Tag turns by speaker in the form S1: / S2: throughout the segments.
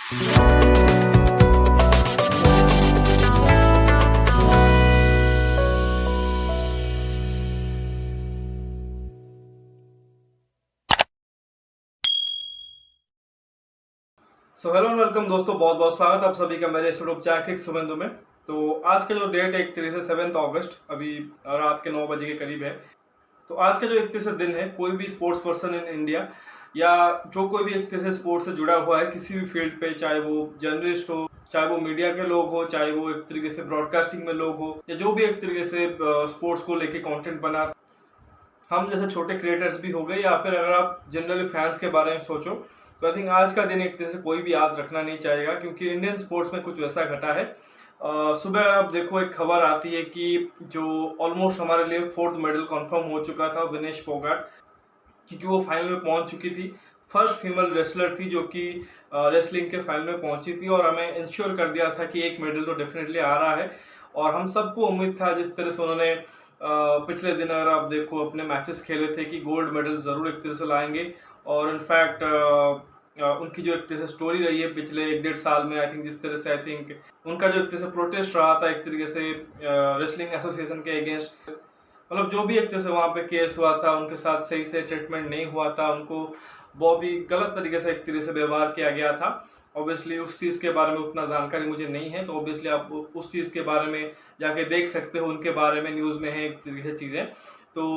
S1: So hello and welcome दोस्तों, बहुत बहुत स्वागत आप सभी का मेरे यूट्यूब चैनल किक सुबंधु में। तो आज का जो डेट है 31 7 अगस्त, अभी रात के 9 बजे के करीब है। तो आज का जो 31 दिन है, कोई भी स्पोर्ट्स पर्सन इन इंडिया या जो कोई भी एक तरह से स्पोर्ट्स से जुड़ा हुआ है किसी भी फील्ड पे, चाहे वो जर्नलिस्ट हो, चाहे वो मीडिया के लोग हो, चाहे वो एक तरीके से ब्रॉडकास्टिंग में लोग हो, या जो भी एक तरीके से स्पोर्ट्स को लेके कंटेंट बना, हम जैसे छोटे क्रिएटर्स भी हो गए, या फिर अगर आप जनरली फैंस के बारे में सोचो, तो आई थिंक आज का दिन एक तरह से कोई भी याद रखना नहीं चाहेगा, क्योंकि इंडियन स्पोर्ट्स में कुछ वैसा घटा है। सुबह आप देखो एक खबर आती है कि जो ऑलमोस्ट हमारे लिए 4th मेडल कंफर्म हो चुका था, विनेश फोगाट, क्योंकि वो फाइनल में पहुंच चुकी थी। फर्स्ट फीमेल रेसलर थी जो कि रेसलिंग के फाइनल में पहुंची थी, और हमें इंश्योर कर दिया था कि एक मेडल तो डेफिनेटली आ रहा है। और हम सबको उम्मीद था, जिस तरह से उन्होंने पिछले दिन अगर आप देखो अपने मैचेस खेले थे, कि गोल्ड मेडल जरूर एक तरह से लाएंगे। और इनफैक्ट उनकी जो एक तरह से स्टोरी रही है पिछले 1-1.5 साल में, आई थिंक जिस तरह से आई थिंक उनका जो एक तरह से प्रोटेस्ट रहा था एक तरीके से रेसलिंग एसोसिएशन के अगेंस्ट, मतलब जो भी एक तरह से वहाँ पे केस हुआ था, उनके साथ सही से ट्रीटमेंट नहीं हुआ था, उनको बहुत ही गलत तरीके से एक तरह से व्यवहार किया गया था। ऑब्वियसली उस चीज़ के बारे में उतना जानकारी मुझे नहीं है, तो ऑब्वियसली आप उस चीज़ के बारे में जाके देख सकते हो, उनके बारे में न्यूज़ में है एक तरीके से चीज़ें। तो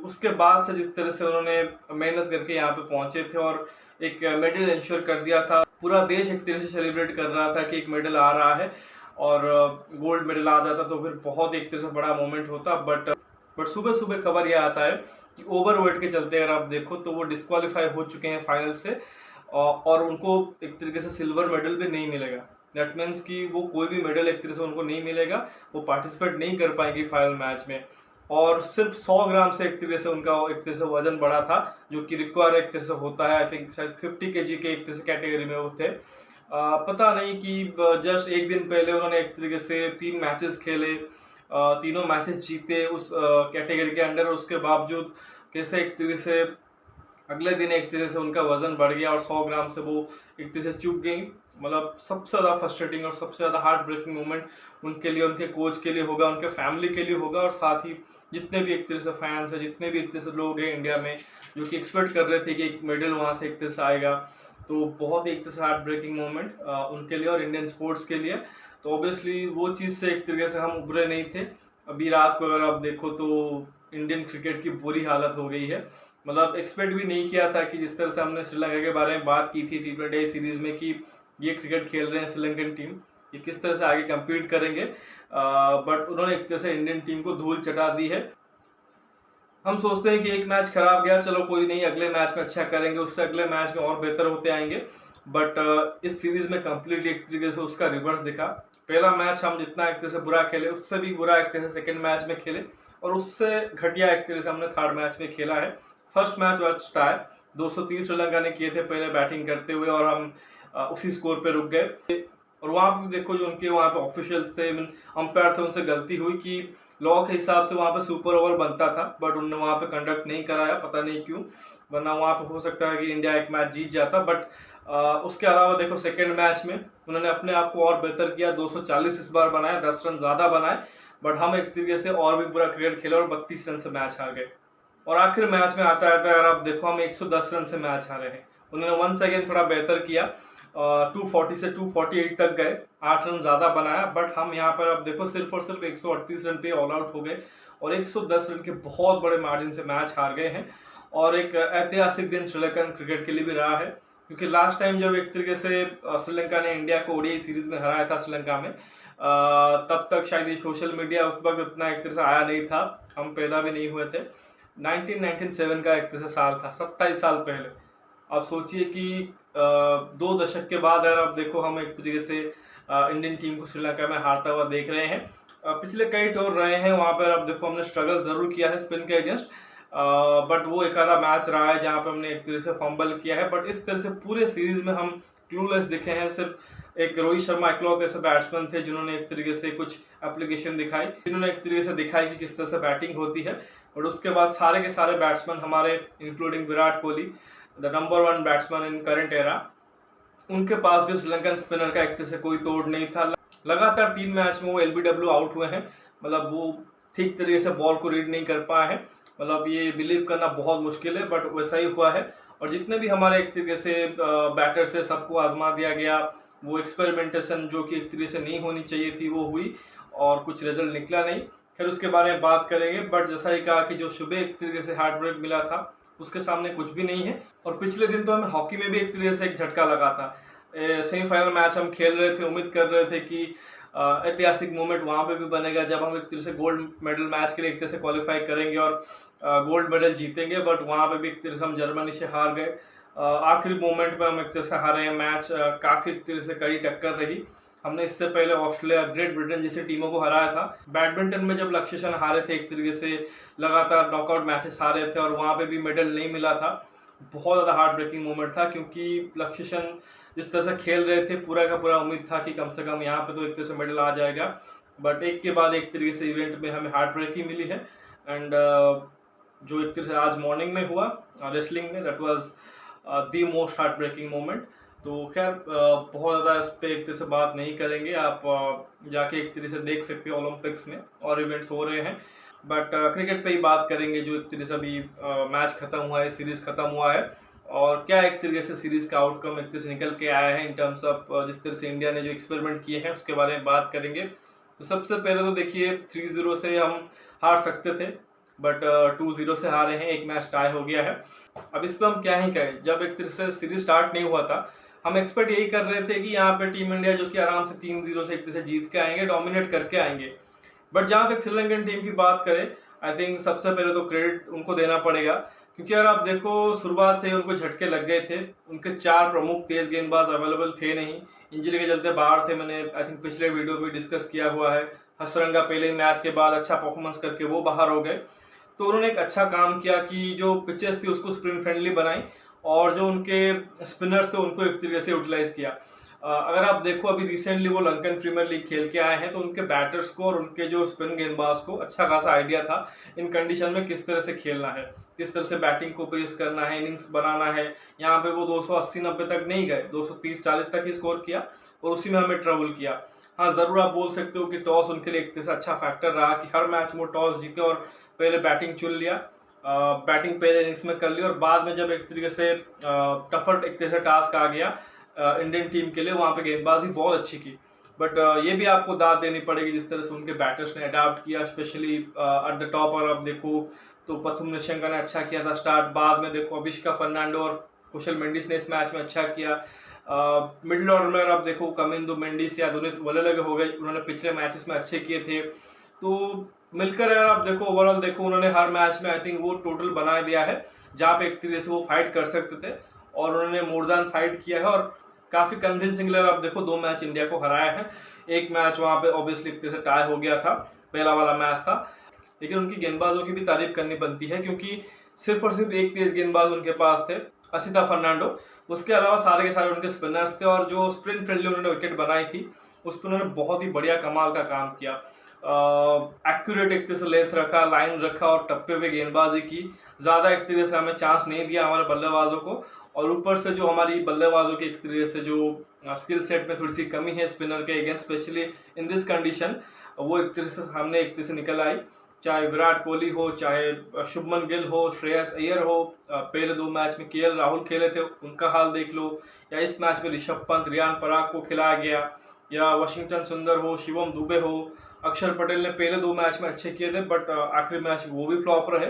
S1: उसके बाद से जिस तरह से उन्होंने मेहनत करके यहाँ पे पहुंचे थे और एक मेडल इंश्योर कर दिया था, पूरा देश एक तरह से सेलिब्रेट कर रहा था कि एक मेडल आ रहा है, और गोल्ड मेडल आ जाता तो फिर बहुत एक तरह से बड़ा मोमेंट होता। बट सुबह सुबह खबर यह आता है कि ओवरवेट के चलते अगर आप देखो तो वो डिस्क्वालीफाई हो चुके हैं फाइनल से, और उनको एक तरीके से सिल्वर मेडल भी नहीं मिलेगा। दैट मीन्स कि वो कोई भी मेडल एक तरह से उनको नहीं मिलेगा, वो पार्टिसिपेट नहीं कर पाएंगे फाइनल मैच में। और सिर्फ 100 ग्राम से एक तरीके से उनका एक तरह से वजन बढ़ा था, जो कि रिक्वायर एक तरह से होता है। आई थिंक शायद 50 kg के एक तरह से कैटेगरी में वो थे। पता नहीं कि जस्ट एक दिन पहले उन्होंने एक तरीके से 3 मैचेस खेले, तीनों मैचेस जीते उस कैटेगरी के अंडर, उसके बावजूद कैसे एक तरीके से अगले दिन एक तरह से उनका वजन बढ़ गया और 100 ग्राम से वो एक तरह से चूक गई। मतलब सबसे ज़्यादा फ्रस्ट्रेटिंग और सबसे ज़्यादा हार्ट ब्रेकिंग मोमेंट उनके लिए, उनके कोच के लिए होगा, उनके फैमिली के लिए होगा, और साथ ही जितने भी एक तरह से फैंस हैं, जितने भी एक तरह से लोग हैं इंडिया में जो कि एक्सपेक्ट कर रहे थे कि एक मेडल वहाँ से एक तरह से आएगा। तो बहुत ही एक तरह से हार्ट ब्रेकिंग मोमेंट उनके लिए और इंडियन स्पोर्ट्स के लिए। तो ऑब्वियसली वो चीज़ से एक तरीके से हम उभरे नहीं थे। अभी रात को अगर आप देखो तो इंडियन क्रिकेट की बुरी हालत हो गई है। मतलब एक्सपेक्ट भी नहीं किया था कि जिस तरह से हमने श्रीलंका के बारे में बात की थी T20 सीरीज में, कि ये क्रिकेट खेल रहे हैं श्रीलंकन टीम, ये किस तरह से आगे कम्पीट करेंगे, बट उन्होंने एक तरह से इंडियन टीम को धूल चटा दी है। हम सोचते हैं कि एक मैच खराब गया, चलो कोई नहीं, अगले मैच में अच्छा करेंगे, उससे अगले मैच में और बेहतर होते आएंगे। बट इस सीरीज में कंप्लीटली एक तरीके से उसका रिवर्स दिखा। पहला मैच हम जितना एक तरह से बुरा खेले, उससे भी बुरा एक तरह से सेकेंड मैच में खेले, और उससे घटिया एक तरह से हमने थर्ड मैच में खेला है। First match was tie, 230 Sri Lanka ने किए थे पहले बैटिंग करते हुए, और हम उसी स्कोर पे रुक गए। और वहाँ पे देखो जो उनके वहाँ पे ऑफिशियल्स थे, अंपायर थे, उनसे गलती हुई कि लॉ के हिसाब से वहाँ पे सुपर ओवर बनता था, बट उन्होंने वहाँ पे कंडक्ट नहीं कराया, पता नहीं क्यों, वरना वहाँ पे हो सकता है कि इंडिया एक मैच जीत जाता। बट उसके अलावा देखो सेकेंड मैच में उन्होंने अपने आप को और बेहतर किया, 240 इस बार बनाए, 10 रन ज़्यादा बनाए, बट हम एक तरीके से और भी बुरा क्रिकेट खेले और 32 रन से मैच हार गए। और आखिर मैच में आता अगर आप देखो हम 110 रन से मैच हारे हैं। उन्होंने वंस अगेन थोड़ा बेहतर किया, 240 से 248 तक गए, 8 रन ज़्यादा बनाया, बट हम यहाँ पर आप देखो सिर्फ और सिर्फ 138 रन पे ऑल आउट हो गए, और 110 रन के बहुत बड़े मार्जिन से मैच हार गए हैं। और एक ऐतिहासिक दिन श्रीलंकन क्रिकेट के लिए भी रहा है, क्योंकि लास्ट टाइम जब एक तरीके से श्रीलंका ने इंडिया को ओडीआई सीरीज में हराया था श्रीलंका में, तब तक शायद ये सोशल मीडिया उस वक्त उतना एक तरह से आया नहीं था, हम पैदा भी नहीं हुए थे। 1997 का एक तरह से साल था, 27 साल पहले। आप सोचिए कि 2 दशक के बाद अगर आप देखो हम एक तरीके से इंडियन टीम को श्रीलंका में हारता हुआ देख रहे हैं। पिछले कई टूर रहे हैं वहाँ पर, आप देखो हमने स्ट्रगल जरूर किया है स्पिन के अगेंस्ट, बट वो एक आधा मैच रहा है जहाँ पे हमने एक तरह से फंबल किया है। बट इस तरह से पूरे सीरीज में हम क्लूलेस दिखे हैं। सिर्फ एक रोहित शर्मा इकलौते ऐसे बैट्समैन थे जिन्होंने एक तरीके से कुछ एप्लीकेशन दिखाई, जिन्होंने एक तरीके से दिखाई कि किस तरह से बैटिंग होती है। और उसके बाद सारे के सारे बैट्समैन हमारे, including Virat Kohli, the number 1 batsman in current era, उनके पास भी श्रीलंकन स्पिनर का एक तरह से कोई तोड़ नहीं था। लगातार 3 मैच में वो एलबीडब्ल्यू आउट हुए हैं, मतलब वो ठीक तरीके से बॉल को रीड नहीं कर पाए हैं। मतलब ये बिलीव करना बहुत मुश्किल है, बट वैसा ही हुआ है। और जितने भी हमारे एक तरीके से बैटर्स है, सबको आजमा दिया गया। वो एक्सपेरिमेंटेशन जो कि एक तरीके से नहीं होनी चाहिए थी वो हुई, और कुछ रिजल्ट निकला नहीं। फिर उसके बारे में बात करेंगे, बट जैसा ही कहा कि जो सुबह एक तरीके से हार्ट ब्रेक मिला था, उसके सामने कुछ भी नहीं है। और पिछले दिन तो हमें हॉकी में भी एक तरीके से एक झटका लगा था। सेमीफाइनल मैच हम खेल रहे थे, उम्मीद कर रहे थे कि ऐतिहासिक मोमेंट वहां पे भी बनेगा जब हम एक तरह से गोल्ड मेडल मैच के लिए एक तरह से क्वालिफाई करेंगे और गोल्ड मेडल जीतेंगे। बट वहां पे भी एक तरह से हम जर्मनी से हार गए। आखिरी मोमेंट में हम एक तरह से हारे हैं मैच। काफी एक तरह से कड़ी टक्कर रही। हमने इससे पहले ऑस्ट्रेलिया, ग्रेट ब्रिटेन जैसी टीमों को हराया था। बैडमिंटन में जब लक्ष्य सेन हारे थे, एक तरीके से लगातार नॉकआउट मैचेस हारे थे और वहां पे भी मेडल नहीं मिला था। बहुत ज्यादा हार्ट ब्रेकिंग मोमेंट था, क्योंकि लक्ष्य सेन जिस तरह से खेल रहे थे, पूरा का पूरा उम्मीद था कि कम से कम यहाँ पे तो एक तरह से मेडल आ जाएगा। बट एक के बाद एक तरीके से इवेंट में हमें हार्ट ब्रेकिंग मिली है। एंड जो एक तरह से आज मॉर्निंग में हुआ रेसलिंग में, that was the most heart breaking moment. तो खैर बहुत ज़्यादा इस पर एक तरह से बात नहीं करेंगे। आप जाके एक तरह से देख सकते हो ओलंपिक्स में और इवेंट्स हो रहे हैं। बट क्रिकेट पे ही बात करेंगे, जो एक तरह से अभी मैच खत्म हुआ है, सीरीज खत्म हुआ है, और क्या एक तरीके से सीरीज का आउटकम एक तरह से निकल के आया है इन टर्म्स ऑफ जिस तरह से इंडिया ने जो एक्सपेरिमेंट किए हैं उसके बारे में बात करेंगे। तो सबसे पहले तो देखिए 3-0 से हम हार सकते थे, बट 2-0 से हारे हैं, एक मैच टाई हो गया है। अब इस पर हम क्या ही कहें, जब एक तरह से सीरीज स्टार्ट नहीं हुआ था, हम एक्सपेक्ट यही कर रहे थे कि यहाँ पे टीम इंडिया जो कि आराम से 3-0 से एक तरह से जीत के आएंगे, डोमिनेट करके आएंगे। बट जहां तक श्रीलंकन टीम की बात करें, आई थिंक सबसे पहले तो क्रेडिट उनको देना पड़ेगा, क्योंकि अगर आप देखो शुरुआत से ही उनको झटके लग गए थे। उनके 4 प्रमुख तेज गेंदबाज अवेलेबल थे नहीं, इंजरी के चलते बाहर थे। मैंने आई थिंक पिछले वीडियो में डिस्कस किया हुआ है। हसरंगा पहले मैच के बाद अच्छा परफॉर्मेंस करके वो बाहर हो गए। तो उन्होंने एक अच्छा काम किया कि जो पिचेस थी उसको स्पिन फ्रेंडली बनाई, और जो उनके स्पिनर्स थे उनको एक तरीके से यूटिलाइज किया। अगर आप देखो अभी रिसेंटली वो लंकन प्रीमियर लीग खेल के आए हैं, तो उनके बैटर्स को और उनके जो स्पिन गेंदबाज को अच्छा खासा आइडिया था इन कंडीशन में किस तरह से खेलना है, किस तरह से बैटिंग को पेस करना है, इनिंग्स बनाना है। यहाँ पे वो 280-90 तक नहीं गए, 230-40 तक ही स्कोर किया, और उसी में हमें ट्रबल किया। हाँ, जरूर आप बोल सकते हो कि टॉस उनके लिए एक तरह से अच्छा फैक्टर रहा कि हर मैच में टॉस जीते और पहले बैटिंग चुन लिया, बैटिंग पहले इनिंग्स में कर ली, और बाद में जब एक तरीके से टफर एक तरह से टास्क आ गया इंडियन टीम के लिए, वहां पे गेंदबाजी बहुत अच्छी की। बट ये भी आपको दाद देनी पड़ेगी जिस तरह से उनके बैटर्स ने अडाप्ट किया, स्पेशली एट द टॉप। और आप देखो तो पथुम निशंका ने अच्छा किया था स्टार्ट, बाद में देखो अभिषेक फर्नांडो और कुशल मेंडिस ने इस मैच में अच्छा किया। मिडिल ऑर्डर में आप देखो कमिंदो मेंडिस या दुनित वलेलगे हो गए, उन्होंने पिछले मैचेस में अच्छे किए थे। तो मिलकर अगर आप देखो ओवरऑल देखो, उन्होंने हर मैच में आई थिंक वो टोटल बना दिया है जहाँ पे एक तरीके से वो फाइट कर सकते थे, और उन्होंने मोर देन फाइट किया है। और काफी कन्विंसिंगली आप देखो 2 मैच इंडिया को हराया है। एक मैच वहां पे ऑब्वियसली एक तरह से टाई हो गया था, पहला वाला मैच था। लेकिन उनकी गेंदबाजों की भी तारीफ करनी बनती है, क्योंकि सिर्फ और सिर्फ एक तेज गेंदबाज उनके पास थे, असिता फर्नांडो। उसके अलावा सारे के सारे उनके स्पिनर्स थे, और जो स्पिन फ्रेंडली उन्होंने विकेट बनाई थी उस पर उन्होंने बहुत ही बढ़िया कमाल का काम किया। एक्यूरेट एक तरह से लेंथ रखा, लाइन रखा, और टप्पे पे गेंदबाजी की। ज्यादा एक तरह से हमें चांस नहीं दिया हमारे बल्लेबाजों को, और ऊपर से जो हमारी बल्लेबाजों के एक तरीके से जो स्किल सेट में थोड़ी सी कमी है स्पिनर के against, specially in this condition, वो एक तरह से सामने एक तरह से निकल आई। चाहे विराट कोहली हो, चाहे शुभमन गिल हो, श्रेयस अय्यर हो, पहले 2 मैच में केएल राहुल खेले थे, उनका हाल देख लो, या इस मैच में ऋषभ पंत, रियान पराग को खिलाया गया, या वाशिंगटन सुंदर हो, शिवम दुबे हो, अक्षर पटेल ने पहले 2 मैच में अच्छे किए थे, बट आखिरी मैच वो भी फ्लॉप रहे।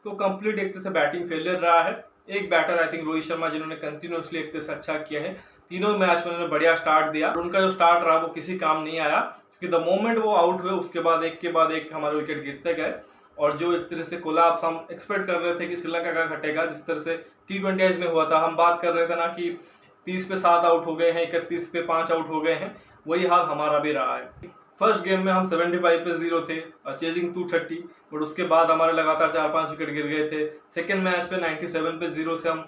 S1: तो कंप्लीट एक तरह से बैटिंग फेलियर रहा है। एक batter I think Rohit Sharma, जिन्होंने कंटिन्यूसली एक तरह से अच्छा किया है, तीनों मैच में उन्होंने बढ़िया स्टार्ट दिया। उनका जो स्टार्ट रहा वो किसी काम नहीं आया, क्योंकि द मोमेंट वो आउट हुए उसके बाद एक के बाद एक हमारे विकेट गिरते गए। और जो एक तरह से कोलैप्स हम एक्सपेक्ट कर रहे थे कि श्रीलंका का घटेगा, जिस तरह से T20 में हुआ था, हम बात कर रहे थे ना कि 30 पे 7 आउट हो गए हैं, 31 पे 5 आउट हो गए हैं, वही हाल हमारा भी रहा है। फर्स्ट गेम में हम 75 पे 0 थे, चेजिंग 230, बट उसके बाद हमारे लगातार 4-5 विकेट गिर गए थे। सेकेंड मैच पे 97 पे 0 से हम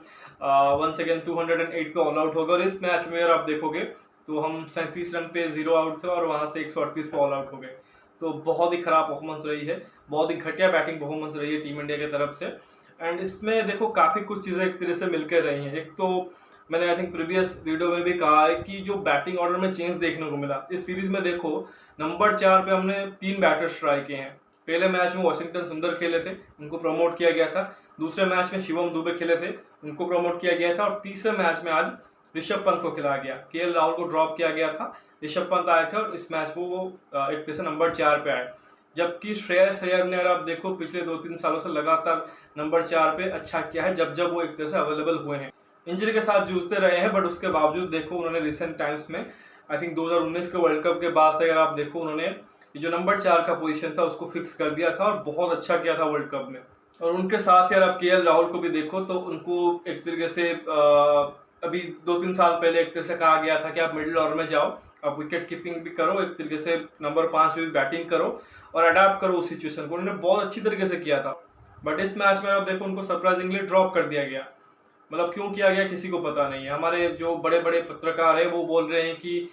S1: वंस अगेन 208 पे ऑल आउट हो गए, और इस मैच में अगर आप देखोगे तो हम 37 रन पे 0 आउट थे, और वहां से 138 पे ऑल आउट हो गए। तो बहुत ही खराब परफॉर्मेंस रही है, बहुत ही घटिया बैटिंग परफॉर्मेंस रही है टीम इंडिया की तरफ से। एंड इसमें देखो काफी कुछ चीजें एक तरह से मिलकर रही हैं। एक तो मैंने आई थिंक प्रीवियस वीडियो में भी कहा है कि जो बैटिंग ऑर्डर में चेंज देखने को मिला इस सीरीज में, देखो नंबर 4 पे हमने 3 बैटर्स ट्राई किए हैं। पहले मैच में वॉशिंगटन सुंदर खेले थे, उनको प्रमोट किया गया था। दूसरे मैच में शिवम दुबे खेले थे, उनको प्रमोट किया गया था। और तीसरे मैच में आज ऋषभ पंत को खिलाया गया, केएल राहुल को ड्रॉप किया गया था, ऋषभ पंत आए थे और इस मैच में वो एक तरह से नंबर 4 पे आए। जबकि श्रेयस अय्यर ने, अगर आप देखो, पिछले 2-3 सालों से लगातार नंबर 4 पे अच्छा किया है जब जब वो एक तरह से अवेलेबल हुए हैं। इंजरी के साथ जूझते रहे हैं, बट उसके बावजूद देखो उन्होंने रिसेंट टाइम्स में, आई थिंक 2019 के वर्ल्ड कप के बाद से अगर आप देखो, उन्होंने जो नंबर 4 का पोजीशन था उसको फिक्स कर दिया था और बहुत अच्छा किया था वर्ल्ड कप में। और उनके साथ यार आप केएल राहुल को भी देखो तो उनको एक तरीके से अभी 2-3 साल पहले एक तरह से कहा गया था कि आप मिडिल ऑर्डर में जाओ, आप विकेट कीपिंग भी करो, एक तरीके से नंबर 5 पे भी बैटिंग करो और अडाप्ट करो उस सिचुएशन को। उन्होंने बहुत अच्छी तरीके से किया था। बट इस मैच में आप देखो उनको सरप्राइजिंगली ड्रॉप कर दिया गया। मतलब क्यों किया गया किसी को पता नहीं है। हमारे जो बड़े बड़े पत्रकार है वो बोल रहे हैं कि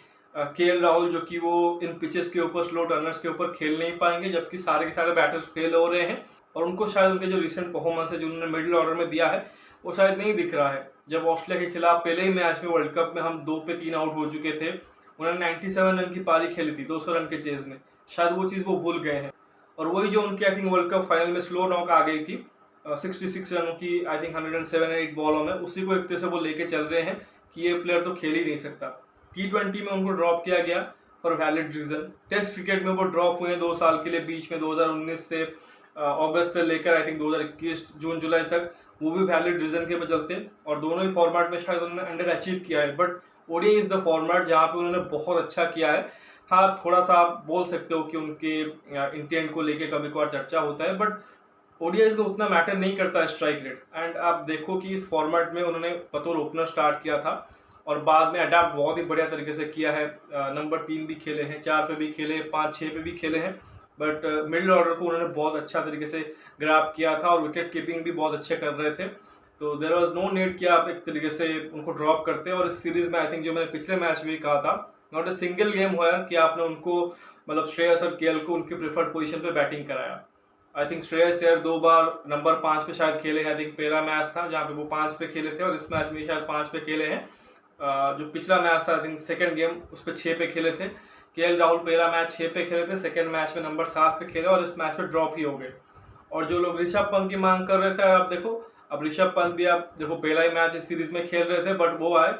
S1: केएल राहुल जो कि वो इन पिचेस के ऊपर, स्लो टर्नर्स के ऊपर खेल नहीं पाएंगे, जबकि सारे के सारे बैटर्स फेल हो रहे हैं और उनको शायद उनके जो रिसेंट परफॉर्मेंस है जो उन्होंने मिडिल ऑर्डर में दिया है वो शायद नहीं दिख रहा है। जब ऑस्ट्रेलिया के खिलाफ पहले ही मैच में वर्ल्ड कप में हम 2 पे 3 आउट हो चुके थे, उन्होंने 97 रन की पारी खेली थी 200 रन के चेज में, शायद वो चीज़ वो भूल गए हैं। और वही जो उनकी I think world cup final में स्लो नॉक आ गई थी 66 रनों की, आई थिंक 107 बॉलों में, उसी को एक तरह से वो लेके चल रहे हैं कि ये प्लेयर तो खेल ही नहीं सकता। T20 में उनको ड्रॉप किया गया for valid reason. Test cricket में वो ड्रॉप हुए 2 साल के लिए बीच में, 2019 से अगस्त से लेकर आई थिंक 2021 जून जुलाई तक, वो भी वैलिड रीजन के चलते। और दोनों ही फॉर्मेट में शायद उन्होंने अंडर अचीव किया है। But ODI is the format जहाँ पे उन्होंने बहुत अच्छा किया है। हाँ, थोड़ा सा आप बोल सकते हो कि उनके इंटेंट को लेके कभी कभार चर्चा होता है, बट ओडीआई में उतना मैटर नहीं करता स्ट्राइक रेट। एंड आप देखो कि इस फॉर्मेट में उन्होंने बतौर ओपनर स्टार्ट किया था और बाद में अडाप्ट बहुत ही बढ़िया तरीके से किया है। नंबर 3 भी खेले हैं, 4 पे भी खेले, 5, 6 पे भी खेले हैं। बट मिडिल ऑर्डर को उन्होंने बहुत अच्छा तरीके से ग्रैब किया था और विकेट कीपिंग भी बहुत अच्छे कर रहे थे। तो देयर वाज नो नीड कि आप एक तरीके से उनको ड्रॉप करते। और इस सीरीज में आई थिंक जो मैंने पिछले मैच में भी कहा था, नॉट ए सिंगल गेम हुआ कि आपने उनको, मतलब श्रेयस और केएल को उनकी प्रेफर्ड पोजीशन पे बैटिंग कराया। I think Shreyas Iyer 2 bar number 5 पे शायद खेले हैं। आई थिंक पहला मैच था जहाँ पे वो 5 पे खेले थे और इस मैच में शायद 5 पे खेले हैं। जो पिछला मैच था आई थिंक सेकंड गेम, उस पर 6 पे खेले थे। केएल राहुल पहला मैच 6 पे खेले थे, सेकंड मैच में नंबर 7 पे खेले और इस मैच में ड्रॉप ही हो गए। और जो लोग ऋषभ पंत की मांग कर रहे थे, आप देखो अब ऋषभ पंत भी, आप देखो पहला ही मैच इस सीरीज में खेल रहे थे बट वो आए,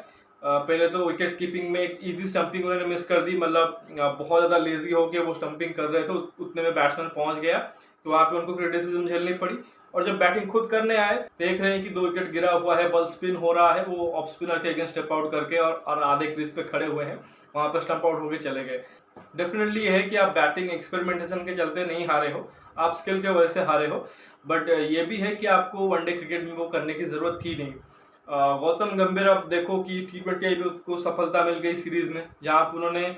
S1: पहले तो विकेट कीपिंग में एक इजी स्टंपिंग उन्होंने मिस कर दी। मतलब बहुत ज़्यादा लेजी होकर वो स्टंपिंग कर रहे थे, उतने में बैट्समैन पहुंच गया तो वहाँ पे उनको क्रिटिसिज्म झेलनी पड़ी। और जब बैटिंग खुद करने आए, देख रहे हैं कि 2 विकेट गिरा हुआ है, बल स्पिन हो रहा है, वो ऑफ स्पिनर के अगेंस्ट स्टेप आउट करके और आधे क्रीज पे खड़े हुए हैं, वहाँ पर स्टंप आउट होकर चले गए। डेफिनेटली ये है कि आप बैटिंग एक्सपेरिमेंटेशन के चलते नहीं हारे हो, आप स्किल के वजह से हारे हो। बट ये भी है कि आपको वनडे क्रिकेट में वो करने की जरूरत थी नहीं। गौतम गंभीर, आप देखो कि T20 को सफलता मिल गई सीरीज में, जहाँ पर उन्होंने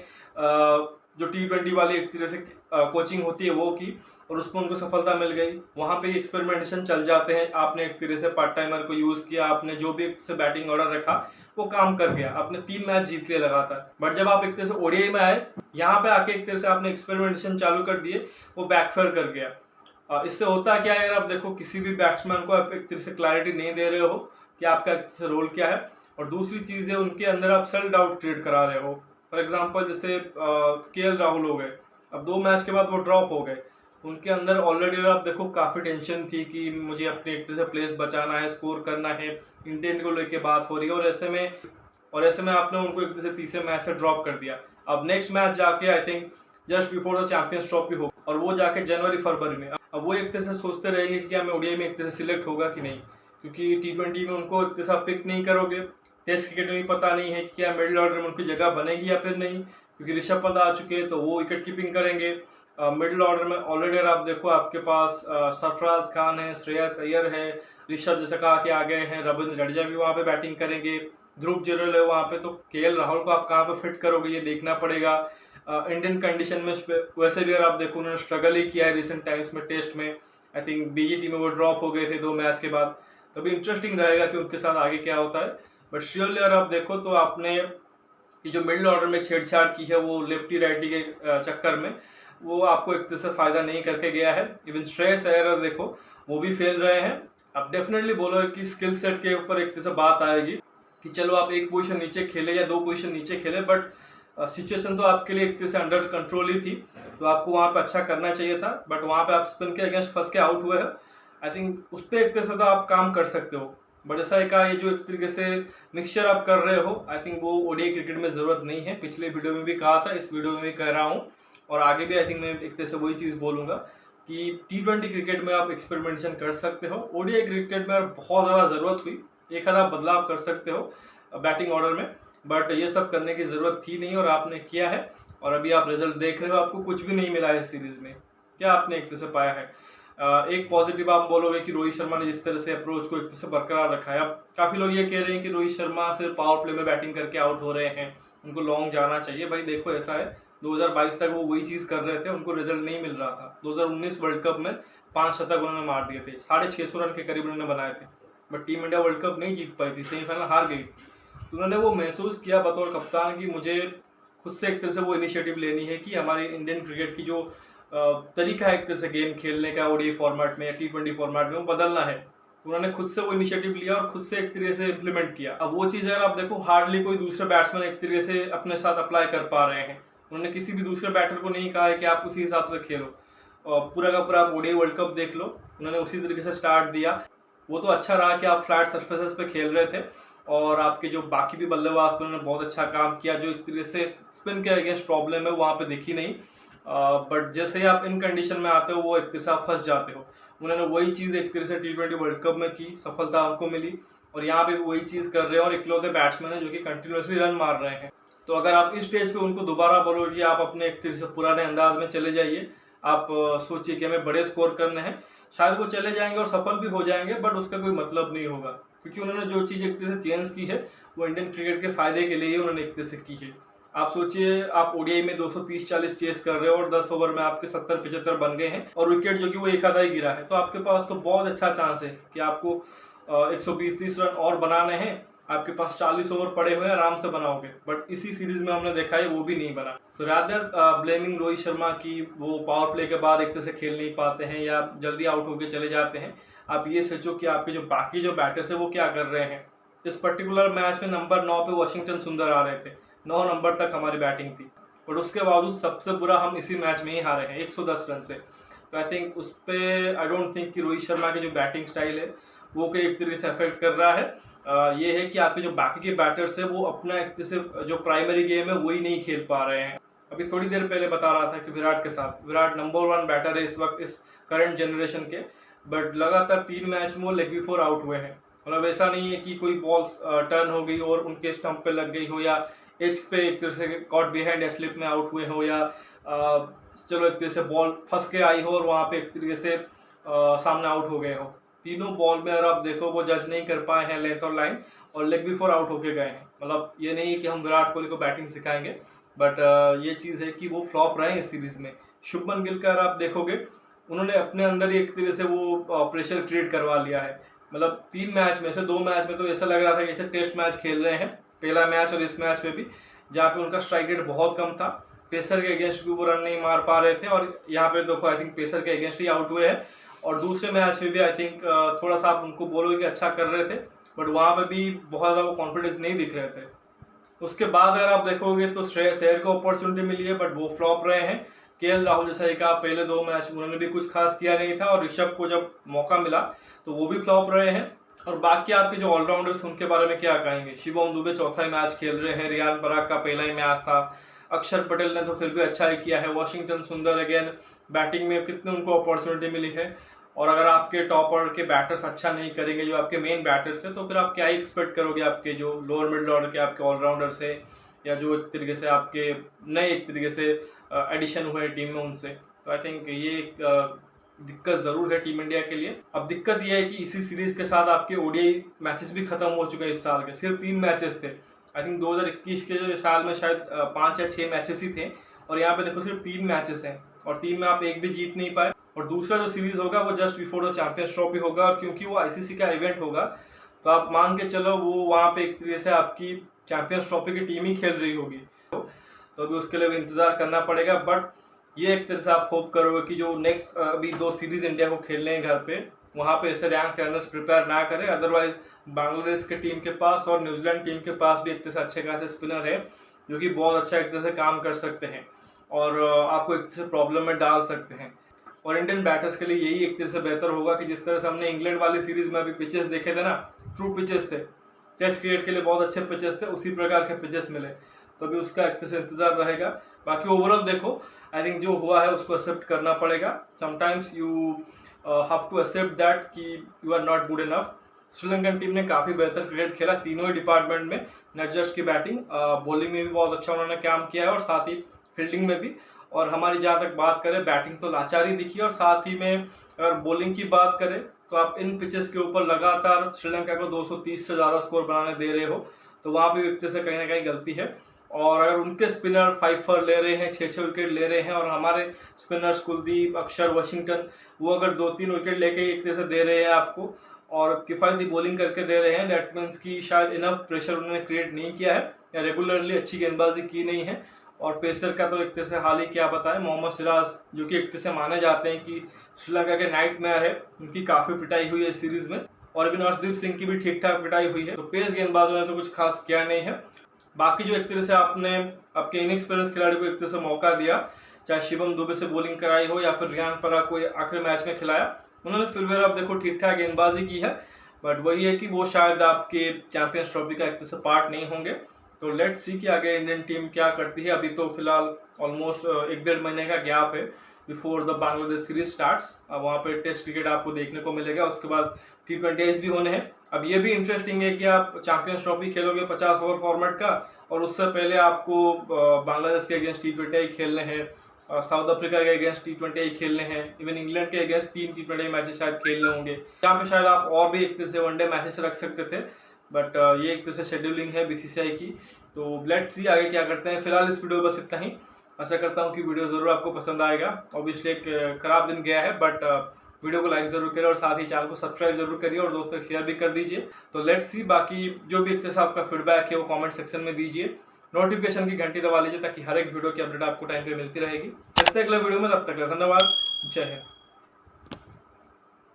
S1: जो T20 वाली एक तरह से कोचिंग होती है वो की और उसमें उनको सफलता मिल गई। वहाँ पे एक्सपेरिमेंटेशन चल जाते हैं। आपने एक तरह से पार्ट टाइमर को यूज किया, आपने जो भी से बैटिंग ऑर्डर रखा वो काम कर गया, आपने 3 मैच जीत लिया लगातार। बट जब आप एक तरह से ओडीआई में आए, यहाँ पे आके एक तरह से आपने एक्सपेरिमेंटेशन चालू कर दिए, वो बैकफायर कर गया। इससे होता क्या है, अगर आप देखो किसी भी बैट्समैन को आप एक तरह से क्लैरिटी नहीं दे रहे हो कि आपका रोल क्या है, और दूसरी चीज है उनके अंदर आप सेल्फ डाउट क्रिएट करा रहे हो। फॉर एग्जाम्पल जैसे केएल राहुल हो गए, अब 2 मैच के बाद वो ड्रॉप हो गए, उनके अंदर ऑलरेडी आप देखो काफ़ी टेंशन थी कि मुझे अपने एक तरह से प्लेस बचाना है, स्कोर करना है, इंटेंट को लेके बात हो रही है, और ऐसे में आपने उनको एक तरह से तीसरे मैच से ड्रॉप कर दिया। अब नेक्स्ट मैच जाके I think just before the champions trophy हो, और वो जाके जनवरी फरवरी में, अब वो एक तरह से सोचते रहेंगे कि क्या मैं ओडीआई में एक तरह से सिलेक्ट होगा कि नहीं, क्योंकि T20 में उनको एक तरह से पिक नहीं करोगे। टेस्ट क्रिकेट में भी पता नहीं है कि क्या मिडिल ऑर्डर में उनकी जगह बनेगी या फिर नहीं, क्योंकि ऋषभ पंत आ चुके हैं तो वो विकेट कीपिंग करेंगे। मिडिल ऑर्डर में ऑलरेडी आप देखो आपके पास सरफराज खान है, श्रेयस अय्यर है, ऋषभ जैसे कहा कि आ गए हैं, रविंद्र जडेजा भी वहाँ पे बैटिंग करेंगे, ध्रुव जुरैल है वहाँ पे, तो केएल राहुल को आप कहाँ पे फिट करोगे ये देखना पड़ेगा। इंडियन कंडीशन में वैसे भी अगर आप देखो उन्होंने स्ट्रगल ही किया है रिसेंट टाइम्स में। टेस्ट में आई थिंक बीजीटी में वो ड्रॉप हो गए थे 2 मैच के बाद, तो भी इंटरेस्टिंग रहेगा कि उनके साथ आगे क्या होता है। बट श्योरली अगर आप देखो तो आपने ये जो मिडिल ऑर्डर में छेड़छाड़ की है वो लेफ्टी राइटी के चक्कर में वो आपको एक तरह से फायदा नहीं करके गया है। इवन श्रेयस अय्यर देखो वो भी फेल रहे हैं। अब डेफिनेटली बोलो कि स्किल सेट के ऊपर एक तरह से बात आएगी, कि चलो आप एक पोजीशन नीचे खेले या 2 पोजीशन नीचे खेले, बट सिचुएशन तो आपके लिए एक तरह से अंडर कंट्रोल ही थी, तो आपको वहाँ पे अच्छा करना चाहिए था। बट वहाँ पे आप स्पिन के अगेंस्ट फंस के आउट हुए हैं। आई थिंक उस पर एक तरह से तो आप काम कर सकते हो, बट ऐसा एक ये जो एक तरीके से मिक्सचर आप कर रहे हो, आई थिंक वो ओडीआई क्रिकेट में ज़रूरत नहीं है। पिछले वीडियो में भी कहा था, इस वीडियो में भी कह रहा हूँ, और आगे भी आई थिंक मैं एक तरह से वही चीज़ बोलूँगा कि T20 क्रिकेट में आप एक्सपेरिमेंटेशन कर सकते हो। ओडीआई क्रिकेट में बहुत ज़्यादा ज़रूरत हुई, एक आधा बदलाव कर सकते हो बैटिंग ऑर्डर में, बट ये सब करने की ज़रूरत थी नहीं और आपने किया है। और अभी आप रिजल्ट देख रहे हो, आपको कुछ भी नहीं मिला है इस सीरीज़ में। क्या आपने एक तरह से पाया है? एक पॉजिटिव आप बोलोगे कि रोहित शर्मा ने जिस तरह से अप्रोच को एक तरह से बरकरार रखा है। अब काफ़ी लोग ये कह रहे हैं कि रोहित शर्मा सिर्फ पावर प्ले में बैटिंग करके आउट हो रहे हैं, उनको लॉन्ग जाना चाहिए। भाई देखो, ऐसा है 2022 तक वो वही चीज़ कर रहे थे, उनको रिजल्ट नहीं मिल रहा था। 2019 वर्ल्ड कप में 5 शतक उन्होंने मार दिए थे, 650 रन के करीब उन्होंने बनाए थे, but team India world cup नहीं जीत पाई थी, सेमीफाइनल हार गई थी। तो उन्होंने वो महसूस किया बतौर कप्तान कि मुझे खुद से एक तरह से वो इनिशिएटिव लेनी है कि हमारे इंडियन क्रिकेट की जो तरीका है एक तरह से गेम खेलने का ओडीआई फॉर्मेट में या T20 फॉर्मेट में, वो बदलना है। तो उन्होंने खुद से वो इनिशिएटिव लिया और खुद से एक तरीके से इम्प्लीमेंट किया। अब वो चीज़ अगर आप देखो, हार्डली कोई दूसरे बैट्समैन एक तरीके से अपने साथ अप्लाई कर पा रहे हैं। उन्होंने किसी भी दूसरे बैटर को नहीं कहा है कि आप उसी हिसाब से खेलो, और पूरा का पूरा आप ओडीआई वर्ल्ड कप देख लो, उन्होंने उसी तरीके से स्टार्ट दिया। वो तो अच्छा रहा कि आप फ्लैट सरफेसेस पे खेल रहे थे, और आपके जो बाकी भी बल्लेबाज थे उन्होंने बहुत अच्छा काम किया। जो एक तरीके से स्पिन के अगेंस्ट प्रॉब्लम है वहाँ पे दिखी नहीं, बट जैसे ही आप इन कंडीशन में आते हो वो एक तरह से आप फंस जाते हो। उन्होंने वही चीज़ एक तरह से T20 वर्ल्ड कप में की, सफलता उनको मिली, और यहाँ पे वही चीज़ कर रहे हैं और इकलौते बैट्समैन है जो कि कंटिन्यूसली रन मार रहे हैं। तो अगर आप इस स्टेज पे उनको दोबारा बोलो कि आप अपने एक तरह से पुराने अंदाज में चले जाइए, आप सोचिए कि हमें बड़े स्कोर करने हैं, शायद वो चले जाएंगे और सफल भी हो जाएंगे, बट उसका कोई मतलब नहीं होगा, क्योंकि उन्होंने जो चीज़ एक तरह से चेंज की है वो इंडियन क्रिकेट के फायदे के लिए उन्होंने एक तरह से की है। आप सोचिए, आप ओडीआई में 230-40 चेस कर रहे हो और 10 ओवर में आपके 70-75 बन गए हैं, और विकेट जो कि वो एक आधा ही गिरा है, तो आपके पास तो बहुत अच्छा चांस है कि आपको 120-30 रन और बनाने हैं। आपके पास 40 ओवर पड़े हुए हैं, आराम से बनाओगे, बट इसी सीरीज में हमने देखा है वो भी नहीं बना। तो रादर ब्लेमिंग रोहित शर्मा की वो पावर प्ले के बाद एक तरह से खेल नहीं पाते हैं या जल्दी आउट होके चले जाते हैं, आप ये सोचो कि आपके जो बाकी जो बैटर्स है वो क्या कर रहे हैं। इस पर्टिकुलर मैच में नंबर 9 पे वाशिंगटन सुंदर आ रहे थे, 9 नंबर तक हमारी बैटिंग थी, बट उसके बावजूद सबसे बुरा हम इसी मैच में ही हारे हैं 110 रन से। तो आई थिंक उस पर आई डोंट थिंक कि रोहित शर्मा की जो बैटिंग स्टाइल है वो कोई एक तरीके से अफेक्ट कर रहा है। ये है कि आपके जो बाकी के बैटर्स है वो अपना एक तरह से जो प्राइमरी गेम है वही नहीं खेल पा रहे हैं। अभी थोड़ी देर पहले बता रहा था कि विराट के साथ, विराट नंबर 1 बैटर है इस वक्त इस करंट जनरेशन के, बट लगातार 3 मैच में लेग बिफोर आउट हुए हैं। मतलब ऐसा नहीं है कि कोई बॉल्स टर्न हो गई और उनके स्टंप पे लग गई हो, या एज पे एक तरह से कॉट बिहाइंड स्लिप में आउट हुए हो, या चलो एक तरह से बॉल फंस के आई हो और वहाँ पे एक तरीके से सामने आउट हो गए हो। तीनों बॉल में अगर आप देखो वो जज नहीं कर पाए हैं लेंथ और लाइन, और लेग बिफोर आउट होके गए हैं। मतलब ये नहीं है कि हम विराट कोहली को बैटिंग सिखाएंगे, बट ये चीज़ है कि वो फ्लॉप रहे हैं इस सीरीज में। शुभमन गिल का अगर आप देखोगे, उन्होंने अपने अंदर ही एक तरह से वो प्रेशर क्रिएट करवा लिया है। मतलब 3 मैच में से 2 मैच में तो ऐसा लग रहा था कि जैसे टेस्ट मैच खेल रहे हैं, पहला मैच और इस मैच में भी, जहाँ पे उनका स्ट्राइक रेट बहुत कम था, पेसर के अगेंस्ट भी वो रन नहीं मार पा रहे थे, और यहाँ पे देखो आई थिंक पेसर के अगेंस्ट ही आउट हुए हैं। और दूसरे मैच में भी आई थिंक थोड़ा सा आप उनको बोलोगे कि अच्छा कर रहे थे, बट वहाँ पे भी बहुत ज़्यादा वो कॉन्फिडेंस नहीं दिख रहे थे। उसके बाद अगर आप देखोगे तो श्रेयस अय्यर को अपॉर्चुनिटी मिली है, बट वो फ्लॉप रहे हैं। केएल राहुल जैसा ही कहा, पहले 2 मैच उन्होंने भी कुछ खास किया नहीं था, और ऋषभ को जब मौका मिला तो वो भी फ्लॉप रहे हैं। और बाकी आपके जो ऑलराउंडर्स उनके बारे में क्या कहेंगे? शिवम दुबे चौथा ही मैच खेल रहे हैं, रियान पराग का पहला ही मैच था, अक्षर पटेल ने तो फिर भी अच्छा ही किया है, वाशिंगटन सुंदर अगेन बैटिंग में कितने उनको अपॉर्चुनिटी मिली है। और अगर आपके टॉप ऑर्डर के बैटर्स अच्छा नहीं करेंगे, जो आपके मेन बैटर्स है, तो फिर आप क्या ही एक्सपेक्ट करोगे आपके जो लोअर मिडिल ऑर्डर के आपके ऑलराउंडर्स है, या जो एक तरीके से आपके नए एक तरीके से एडिशन हुए टीम में उनसे। तो आई थिंक ये एक दिक्कत ज़रूर है टीम इंडिया के लिए। अब दिक्कत ये है कि इसी सीरीज के साथ आपके ओडीआई मैचेस भी खत्म हो चुके हैं इस साल के, सिर्फ 3 मैचेस थे। आई थिंक 2021 के साल में शायद 5 या 6 मैचेस ही थे, और यहाँ पे देखो सिर्फ 3 मैचेस हैं, और 3 में आप एक भी जीत नहीं पाए। और दूसरा जो सीरीज होगा वो just before the champions trophy होगा, और क्योंकि वो आईसीसी का इवेंट होगा, तो आप मान के चलो वो वहाँ पे एक तरीके से आपकी चैंपियंस ट्रॉफी की टीम ही खेल रही होगी, तो अभी उसके लिए भी इंतजार करना पड़ेगा। बट ये एक तरह से आप होप करोगे कि जो नेक्स्ट अभी 2 सीरीज इंडिया को खेलने हैं घर पे, वहाँ पे ऐसे रैंक रनर्स प्रिपेयर ना करें, अदरवाइज बांग्लादेश के टीम के पास और न्यूजीलैंड टीम के पास भी एक तरह से अच्छे खासे स्पिनर है जो कि बहुत अच्छा एक तरह से काम कर सकते हैं और आपको एक तरह से प्रॉब्लम में डाल सकते हैं। और इंडियन बैटर्स के लिए यही एक तरह से बेहतर होगा कि जिस तरह से हमने इंग्लैंड वाली सीरीज में अभी पिचेस देखे थे ना, ट्रू पिचेस थे, टेस्ट क्रिकेट के लिए बहुत अच्छे पिचेस थे, उसी प्रकार के पिचेस मिले, तो अभी उसका एक तरह से इंतजार रहेगा। बाकी ओवरऑल देखो, आई थिंक जो हुआ है उसको एक्सेप्ट करना पड़ेगा। Sometimes you have to accept that कि you are not good enough. Sri Lankan team ने काफ़ी बेहतर क्रिकेट खेला तीनों ही डिपार्टमेंट में, नॉट जस्ट की बैटिंग, बॉलिंग में भी बहुत अच्छा उन्होंने काम किया है और साथ ही फील्डिंग में भी। और हमारी जहाँ तक बात करें, बैटिंग तो लाचारी दिखी और साथ ही में अगर बॉलिंग की बात करें तो आप इन पिचेस के ऊपर लगातार श्रीलंका को 230 से ज़्यादा स्कोर बनाने दे रहे हो, तो वहाँ पे एक तरह से कहीं ना कहीं गलती है। और अगर उनके स्पिनर 5 ले रहे हैं, 6 विकेट ले रहे हैं और हमारे स्पिनर्स कुलदीप, अक्षर, वाशिंगटन वो अगर 2-3 विकेट लेके एक तरह से दे रहे हैं आपको और किफ़ायती बॉलिंग करके दे रहे हैं, दैट मीन्स कि शायद इनफ प्रेशर उन्होंने क्रिएट नहीं किया है या रेगुलरली अच्छी गेंदबाजी की नहीं है। और पेसर का तो एक तरह से हाल ही क्या बताएं, मोहम्मद सिराज जो कि एक तरह से माने जाते हैं कि श्रीलंका के नाइटमेयर है, उनकी काफ़ी पिटाई हुई है इस सीरीज में और अभी अर्शदीप सिंह की भी ठीक ठाक पिटाई हुई है। तो पेस गेंदबाजों ने तो कुछ खास किया नहीं है। बाकी जो एक तरह से आपने आपके इनएक्सपीरियंस खिलाड़ी को एक तरह से मौका दिया, चाहे शिवम दुबे से बॉलिंग कराई हो या फिर रियान पराग को आखिरी मैच में खिलाया, उन्होंने फिर भी आप देखो ठीक ठाक गेंदबाजी की है, बट वही है कि वो शायद आपके चैंपियंस ट्रॉफी का एक तरह से पार्ट नहीं होंगे। तो लेट्स सी कि आगे इंडियन टीम क्या करती है। अभी तो फिलहाल ऑलमोस्ट 1-1.5 महीने का गैप है before the Bangladesh series starts. अब वहाँ पे टेस्ट क्रिकेट आपको देखने को मिलेगा, उसके बाद T20 भी होने हैं। अब ये भी इंटरेस्टिंग है कि आप चैंपियंस ट्रॉफी खेलोगे 50 ओवर फॉर्मेट का और उससे पहले आपको बांग्लादेश के अगेंस्ट T20 खेलने हैं, साउथ अफ्रीका के अगेंस्ट T20 खेलने हैं, इवन इंग्लैंड के अगेंस्ट 3 T20 मैचेस शायद खेलने होंगे। यहाँ पे शायद आप और भी एक तरह से वनडे मैचेस रख सकते थे, बट ये एक तरह से शेड्यूलिंग है BCCI की। तो लेट्स सी आगे क्या करते हैं। फिलहाल इस वीडियो बस इतना ही। आशा करता हूँ कि वीडियो ज़रूर आपको पसंद आएगा। ऑब्वियसली एक खराब दिन गया है, बट वीडियो को लाइक ज़रूर करिए और साथ ही चैनल को सब्सक्राइब जरूर करिए और दोस्तों को शेयर भी कर दीजिए। तो लेट्स सी, बाकी जो भी एक तरह से आपका फीडबैक है वो कमेंट सेक्शन में दीजिए। नोटिफिकेशन की घंटी दबा लीजिए ताकि हर एक वीडियो की अपडेट आपको टाइम पे मिलती रहेगी। मिलते हैं अगले वीडियो में, तब तक धन्यवाद, जय हिंद।